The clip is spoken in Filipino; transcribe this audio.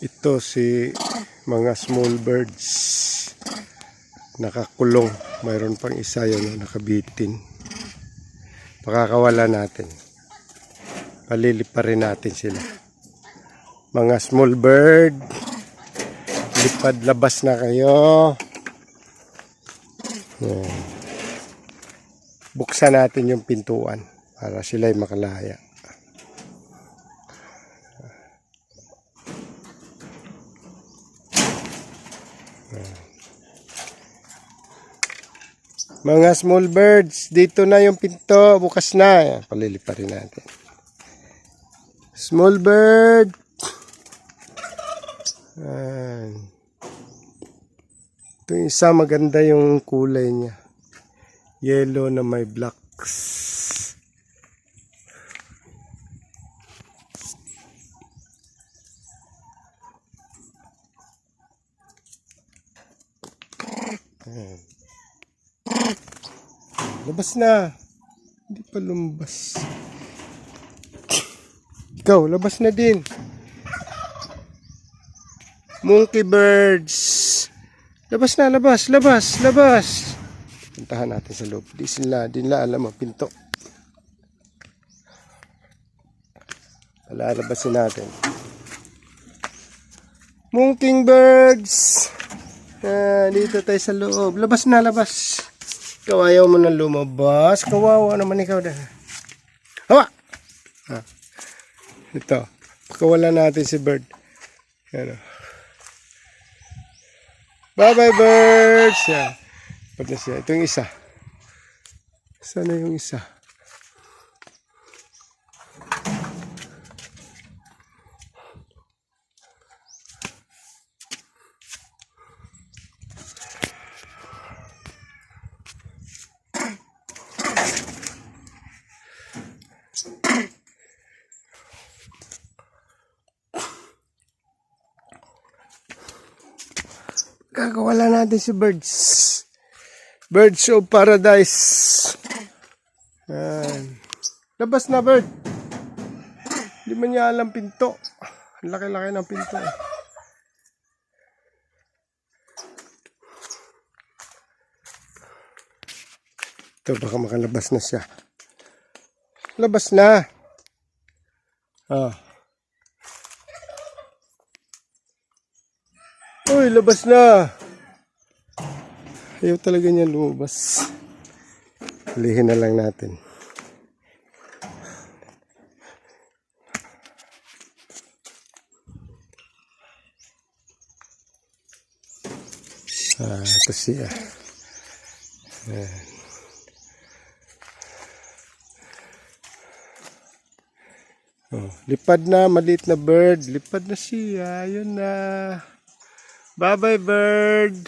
Ito si mga small birds. Nakakulong. Mayroon pang isa yun nakabitin. Pakakawala natin. Paliliparin natin sila. Mga small bird. Lipad labas na kayo. Yan. Buksan natin yung pintuan para sila'y makalaya. Mga small birds, dito na yung pinto, bukas na. Ayan, paliliparin natin. Small bird. Ayan. Ito yung isa, maganda yung kulay niya. Yellow na may blacks. Ayan. Labas na. Hindi pa lumabas. Ikaw, labas na din. Monkey birds. Labas na, labas, labas, labas. Puntahan natin sa loob. Di nila alam ang pinto. Palalabasin natin. Monkey birds. Dito tayo sa loob. Labas na, labas. Ikaw ayaw mo na lumabas. Kawawa naman ikaw na. Hawa! Ito. Pakawala natin si bird. Ano. Bye-bye birds! Yan. Pag na siya. Ito yung isa. Sana yung isa? Kakawala natin si birds. Birds of paradise. Ayan. Labas na bird. Hindi man niya alam pinto. Ang laki-laki ng pinto. Ito baka makalabas na siya. Labas na. Uy, labas na. Ayaw talaga niya lumabas. Hulihin na lang natin. Ito siya. Lipad na, maliit na bird. Lipad na siya. Ayun na. Bye-bye bird.